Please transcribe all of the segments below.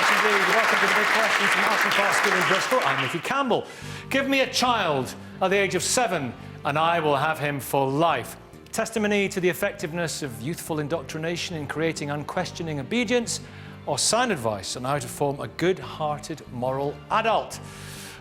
much indeed. Welcome to the Big Questions from Alton Park School in Bristol. I'm Nicky Campbell. Give me a child at the age of 7 and I will have him for life. Testimony to the effectiveness of youthful indoctrination in creating unquestioning obedience, or sound advice on how to form a good-hearted moral adult.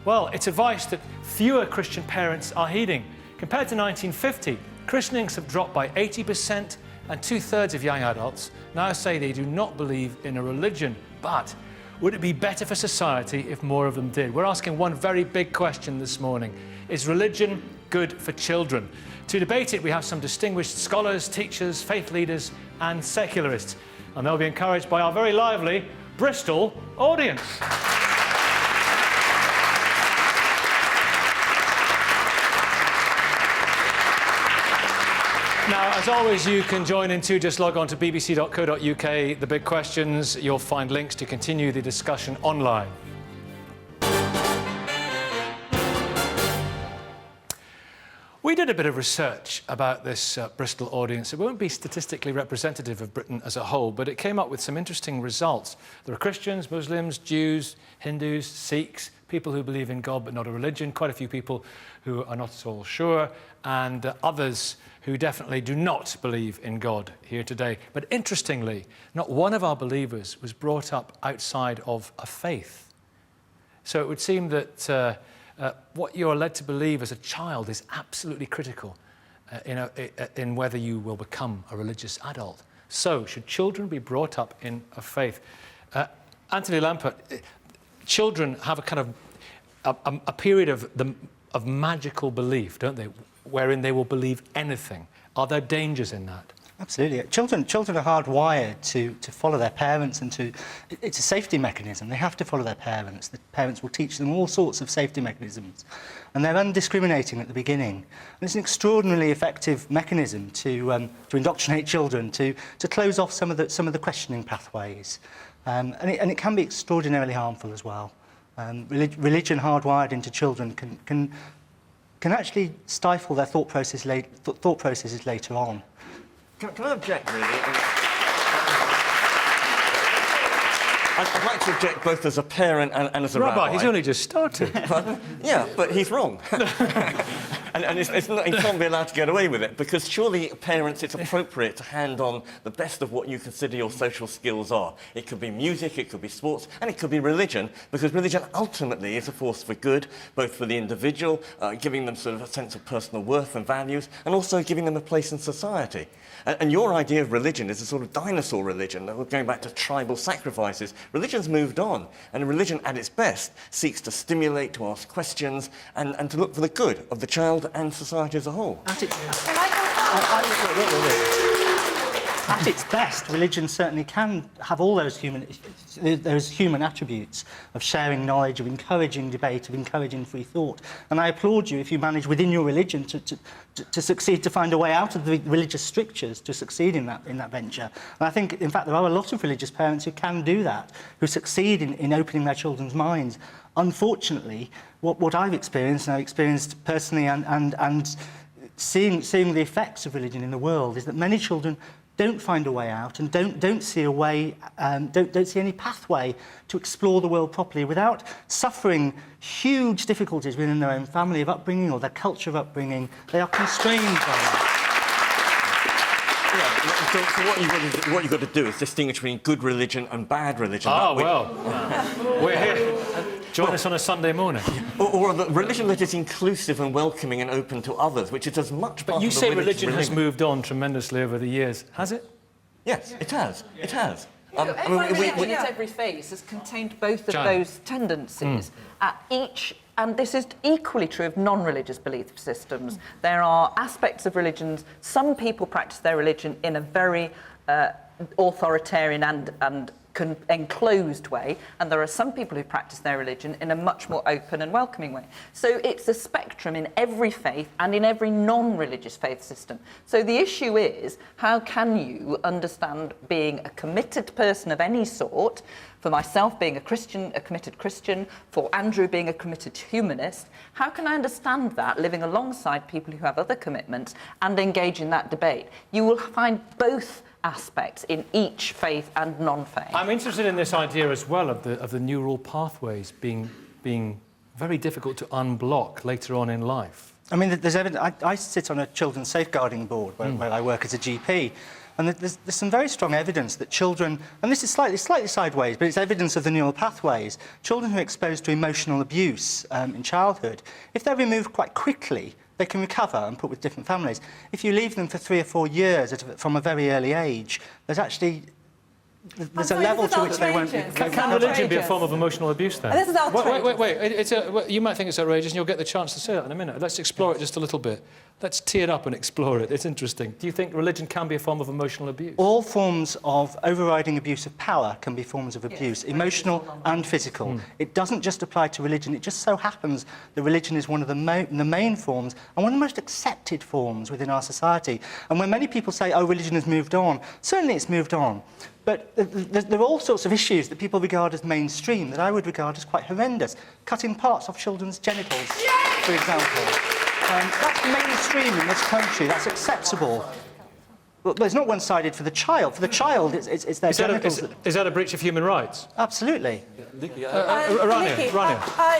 Well, it's advice that fewer Christian parents are heeding. Compared to 1950, christenings have dropped by 80%, and 2/3 of young adults now say they do not believe in a religion. But would it be better for society if more of them did? We're asking one very big question this morning. Is religion good for children? To debate it, we have some distinguished scholars, teachers, faith leaders, and secularists. And they'll be encouraged by our very lively Bristol audience. Now, as always, you can join in too. Just log on to bbc.co.uk, The Big Questions. You'll find links to continue the discussion online. We did a bit of research about this Bristol audience. It won't be statistically representative of Britain as a whole, but it came up with some interesting results. There are Christians, Muslims, Jews, Hindus, Sikhs, people who believe in God but not a religion, quite a few people who are not at all sure, and others who definitely do not believe in God here today. But interestingly, not one of our believers was brought up outside of a faith. So it would seem that what you're led to believe as a child is absolutely critical in whether you will become a religious adult. So, should children be brought up in a faith? Anthony Lampert, children have a kind of a period of magical belief, don't they, wherein they will believe anything. Are there dangers in that? Absolutely. Children are hardwired to follow their parents and it's a safety mechanism. They have to follow their parents. The parents will teach them all sorts of safety mechanisms. And they're undiscriminating at the beginning. And it's an extraordinarily effective mechanism to indoctrinate children, to close off some of the questioning pathways. And it can be extraordinarily harmful as well. Religion hardwired into children can actually stifle their thought processes later on. Can I object, really? I'd like to object both as a parent and as a rabbi. He's only just started. Yeah, but he's wrong. And it's not, he can't be allowed to get away with it, because surely, parents, it's appropriate to hand on the best of what you consider your social skills are. It could be music, it could be sports, and it could be religion, because religion ultimately is a force for good, both for the individual, giving them sort of a sense of personal worth and values, and also giving them a place in society. And your idea of religion is a sort of dinosaur religion, going back to tribal sacrifices. Religion's moved on, and religion at its best seeks to stimulate, to ask questions, and to look for the good of the child and society as a whole. At its best, religion certainly can have all those human attributes of sharing knowledge, of encouraging debate, of encouraging free thought. And I applaud you if you manage within your religion to succeed, to find a way out of the religious strictures, to succeed in that venture. And I think, in fact, there are a lot of religious parents who can do that, who succeed in opening their children's minds. Unfortunately, what I've experienced, and I've experienced personally, and seeing the effects of religion in the world, is that many children don't find a way out and don't see a way, don't see any pathway to explore the world properly without suffering huge difficulties within their own family of upbringing or their culture of upbringing. They are constrained by that. Yeah, so what you've got to do is distinguish between good religion and bad religion. We're here. Join us on a Sunday morning. Or the religion that is inclusive and welcoming and open to others, which is as much part of the But you say religion has moved on tremendously over the years. Has it? Yes, it has. It has. Every phase has contained both of those tendencies at each, and this is equally true of non-religious belief systems. There are aspects of religions, some people practice their religion in a very authoritarian and enclosed way, and there are some people who practice their religion in a much more open and welcoming way. So it's a spectrum in every faith and in every non-religious faith system. So the issue is, how can you understand being a committed person of any sort, for myself being a Christian, a committed Christian, for Andrew being a committed humanist, how can I understand that living alongside people who have other commitments and engage in that debate? You will find both aspects in each faith and non-faith. I'm interested in this idea as well of the neural pathways being very difficult to unblock later on in life. I mean, there's evidence. I sit on a children's safeguarding board where I work as a GP, and there's some very strong evidence that children, and this is slightly sideways, but it's evidence of the neural pathways. Children who are exposed to emotional abuse in childhood, if they're removed quite quickly, they can recover and put with different families. If you leave them for 3 or 4 years from a very early age, there's a level to which they won't... Can religion be a form of emotional abuse, then? This is outrageous. Wait. You might think it's outrageous, and you'll get the chance to say that in a minute. Let's explore it just a little bit. Let's tee it up and explore it. It's interesting. Do you think religion can be a form of emotional abuse? All forms of overriding abuse of power can be forms of abuse, emotional and physical. It doesn't just apply to religion. It just so happens that religion is one of the main forms and one of the most accepted forms within our society. And when many people say, oh, religion has moved on, certainly it's moved on. But there are all sorts of issues that people regard as mainstream that I would regard as quite horrendous. Cutting parts off children's genitals, for example. That's mainstream in this country. That's acceptable. Well, it's not one-sided for the child. For the child, it's their genitals. Is that a breach of human rights? Absolutely. Rania.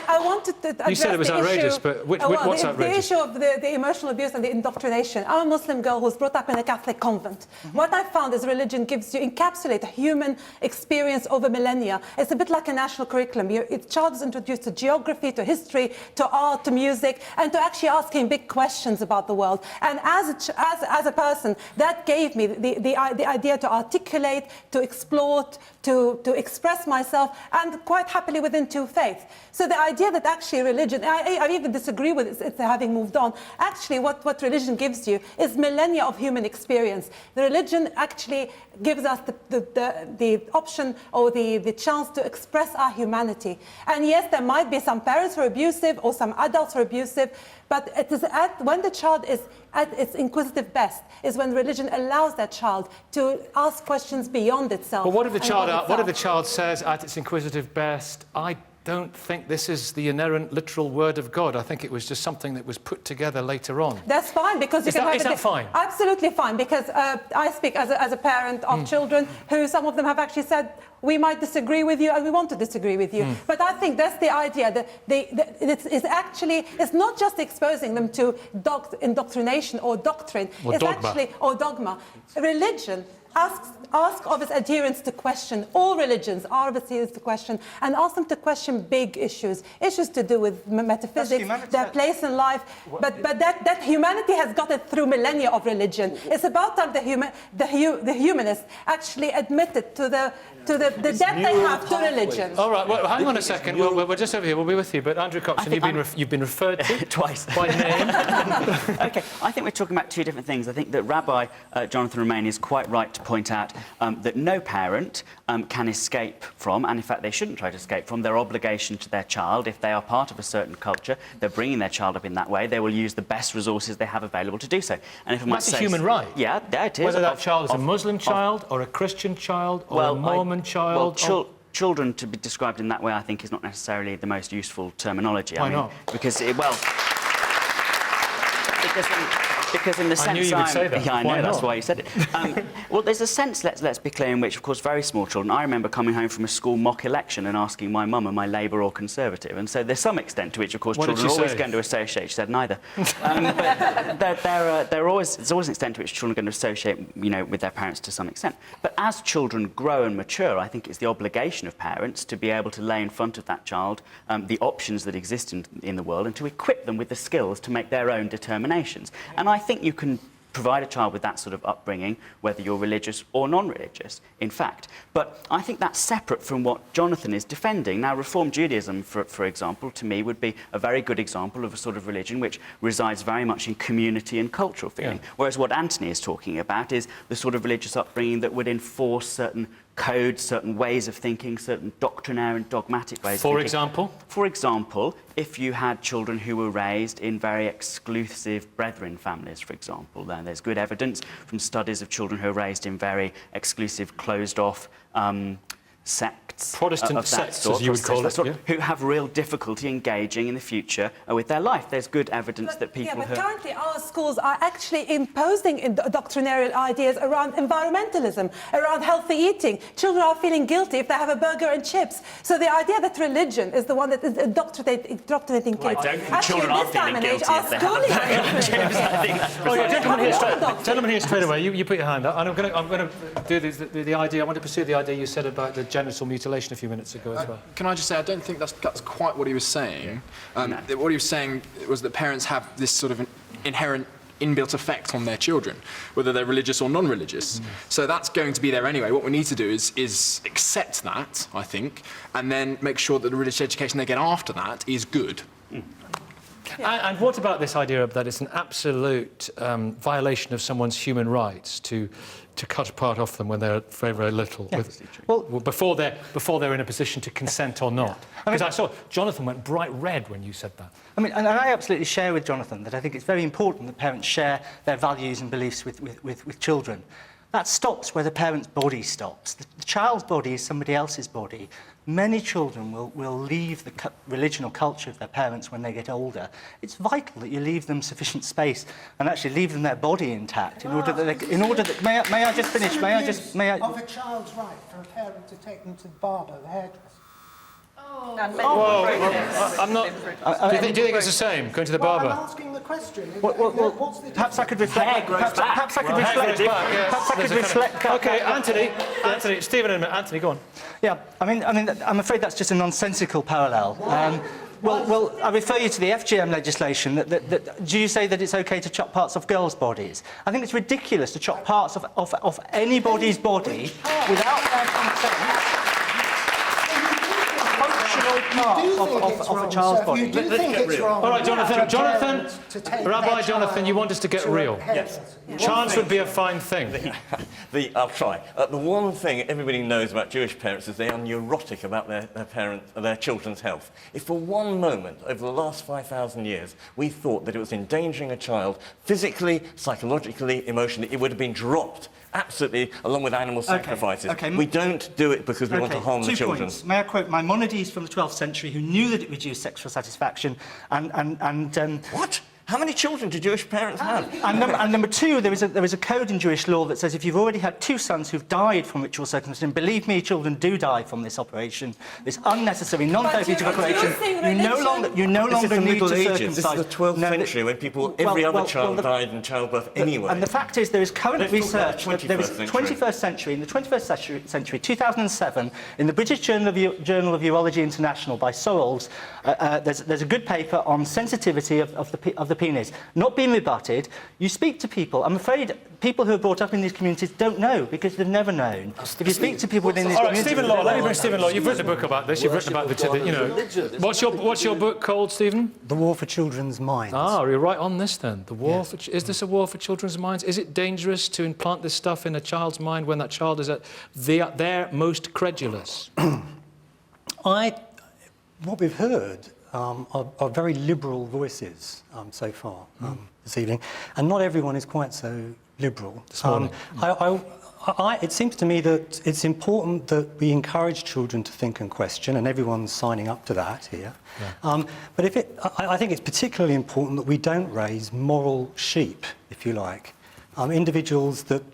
I wanted to address You said it was the outrageous, issue, but what's outrageous? The issue of the emotional abuse and the indoctrination. I'm a Muslim girl who was brought up in a Catholic convent. What I found is religion encapsulates a human experience over millennia. It's a bit like a national curriculum. The child is introduced to geography, to history, to art, to music, and to actually asking big questions about the world. And as a person, that gave me the idea to articulate, to explore, to express myself, and quite happily within two faiths. So the idea that actually religion, I even disagree with it having moved on. Actually, what religion gives you is millennia of human experience. The religion actually gives us the option or the chance to express our humanity. And yes, there might be some parents who are abusive or some adults who are abusive, but it is when the child is at its inquisitive best, is when religion allows that child to ask questions beyond itself. But what if the child says at its inquisitive best, I don't think this is the inerrant literal word of God. I think it was just something that was put together later on. That's fine, because Is that fine? Absolutely fine, because I speak as a parent of children who some of them have actually said, we might disagree with you and we want to disagree with you. But I think that's the idea, that it's not just exposing them to indoctrination or doctrine, or dogma. Religion ask of its adherents to question. All religions are of its adherents to question, and ask them to question big issues to do with metaphysics, their place in life. But that humanity has got it through millennia of religion. It's about time the humanists actually admitted to the debt they have to religion. All right, well, hang on a second. We're just over here. We'll be with you. But Andrew Coxon, you've been referred to twice by name. OK, I think we're talking about two different things. I think that Rabbi Jonathan Romain is quite right to point out that no parent can escape from, and in fact they shouldn't try to escape from, their obligation to their child. If they are part of a certain culture, they're bringing their child up in that way, they will use the best resources they have available to do so. And if I might That's a human right. Yeah, it is. Whether that child is a Muslim child or a Christian child or a Mormon child. Children to be described in that way, I think, is not necessarily the most useful terminology. Why not? Because because in the sense... I knew you would say that. Yeah, I know, that's why you said it. Well, there's a sense, let's be clear, in which, of course, very small children... I remember coming home from a school mock election and asking my mum, am I Labour or Conservative? And so there's some extent to which, of course, children are always going to associate... She said neither. But there's always an extent to which children are going to associate, with their parents to some extent. But as children grow and mature, I think it's the obligation of parents to be able to lay in front of that child the options that exist in the world and to equip them with the skills to make their own determinations. And I think you can provide a child with that sort of upbringing, whether you're religious or non-religious, in fact. But I think that's separate from what Jonathan is defending. Now, Reform Judaism, for example, to me would be a very good example of a sort of religion which resides very much in community and cultural feeling, whereas what Anthony is talking about is the sort of religious upbringing that would enforce certain codes, certain ways of thinking, certain doctrinaire and dogmatic ways of thinking. For example, if you had children who were raised in very exclusive brethren families, for example, then there's good evidence from studies of children who are raised in very exclusive, closed-off sects, Protestant of that sects, sort, as you would call it, sort, yeah. who have real difficulty engaging in the future with their life. There's good evidence that people but who... currently our schools are actually imposing doctrinarian ideas around environmentalism, around healthy eating. Children are feeling guilty if they have a burger and chips. So the idea that religion is the one that is indoctrinating kids. I don't think children are feeling guilty if they have a burger and chips. I think that's Oh, yeah, gentleman here straight away. You put your hand up. And I'm going to do the idea. I want to pursue the idea you said about the genital mutilation a few minutes ago as well. Can I just say, I don't think that's quite what he was saying. No. What he was saying was that parents have this sort of inherent inbuilt effect on their children, whether they're religious or non-religious. So that's going to be there anyway. What we need to do is accept that, I think, and then make sure that the religious education they get after that is good. And what about this idea that it's an absolute violation of someone's human rights to cut a part off them when they're very, very little, before they're in a position to consent or not? Because I saw Jonathan went bright red when you said that. I mean, and I absolutely share with Jonathan that I think it's very important that parents share their values and beliefs with children. That stops where the parent's body stops. The child's body is somebody else's body. Many children will leave the religion or culture of their parents when they get older. It's vital that you leave them sufficient space and actually leave them their body intact in order that may I just finish? May I just Of a child's right for a parent to take them to the barber, the hairdresser. I'm not. Do you think it's the same, going to the barber? I'm asking the question. Well, perhaps I could reflect. Perhaps I could reflect. Okay, Anthony, Stephen, and Anthony, go on. Yeah, I mean, I'm afraid that's just a nonsensical parallel. Well, I refer you to the FGM legislation. Do you say that it's okay to chop parts off girls' bodies? I think it's ridiculous to chop parts of anybody's body without their consent. Of a child's body. You do think it's wrong. All right, Jonathan, Rabbi Jonathan, you want us to get real. Yes. Chance would be a fine thing. I'll try. The one thing everybody knows about Jewish parents is they are neurotic about their children's health. If for one moment over the last 5,000 years we thought that it was endangering a child physically, psychologically, emotionally, it would have been dropped. Absolutely, along with animal sacrifices. Okay. We don't do it because we want to harm the 2 children. points. May I quote Maimonides from the 12th century, who knew that it reduced sexual satisfaction, What? How many children do Jewish parents have? And number 2, there is a code in Jewish law that says if you've already had 2 sons who've died from ritual circumcision, believe me, children do die from this operation, this unnecessary, non-therapeutic operation. You no longer need to circumcise. This is the 12th century when every other child died in childbirth anyway. And the fact is, there is current research. There is 21st century. In the 21st century, 2007, in the British Journal of Urology International by Sorrells, there's a good paper on sensitivity of the penis, not being rebutted. You speak to people. I'm afraid people who are brought up in these communities don't know because they've never known. If you speak to people within these communities... Stephen Law, let me bring Stephen Law. You've written a book about this. You've written about What's your book called, Stephen? The War for Children's Minds. Ah, you're right on this then. The war for... Is this a war for children's minds? Is it dangerous to implant this stuff in a child's mind when that child is at their most credulous? What we've heard are very liberal voices so far this evening, and not everyone is quite so liberal. This morning. It seems to me that it's important that we encourage children to think and question, and everyone's signing up to that here. Yeah. But I think it's particularly important that we don't raise moral sheep, if you like, individuals that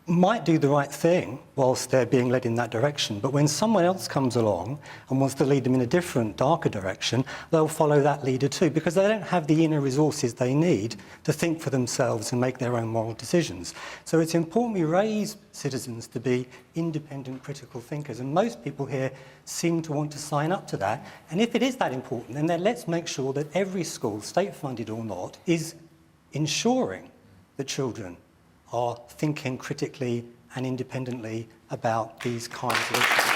might do the right thing whilst they're being led in that direction, but when someone else comes along and wants to lead them in a different, darker direction, they'll follow that leader too, because they don't have the inner resources they need to think for themselves and make their own moral decisions. So it's important we raise citizens to be independent, critical thinkers, and most people here seem to want to sign up to that. And if it is that important, then let's make sure that every school, state-funded or not, is ensuring that children are thinking critically and independently about these kinds of issues.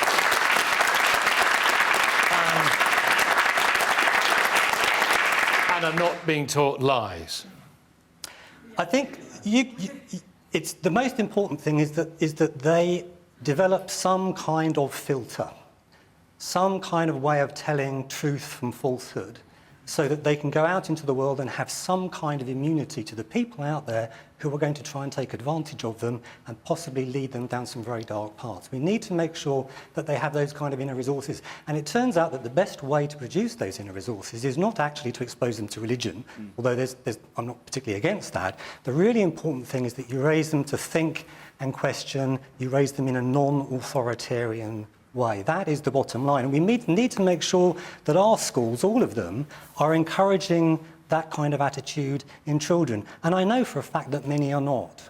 And are not being taught lies. I think it's the most important thing is that they develop some kind of filter, some kind of way of telling truth from falsehood, so that they can go out into the world and have some kind of immunity to the people out there who are going to try and take advantage of them and possibly lead them down some very dark paths. We need to make sure that they have those kind of inner resources. And it turns out that the best way to produce those inner resources is not actually to expose them to religion, although I'm not particularly against that. The really important thing is that you raise them to think and question, you raise them in a non-authoritarian way. That is the bottom line. And we need to make sure that our schools, all of them, are encouraging that kind of attitude in children. And I know for a fact that many are not.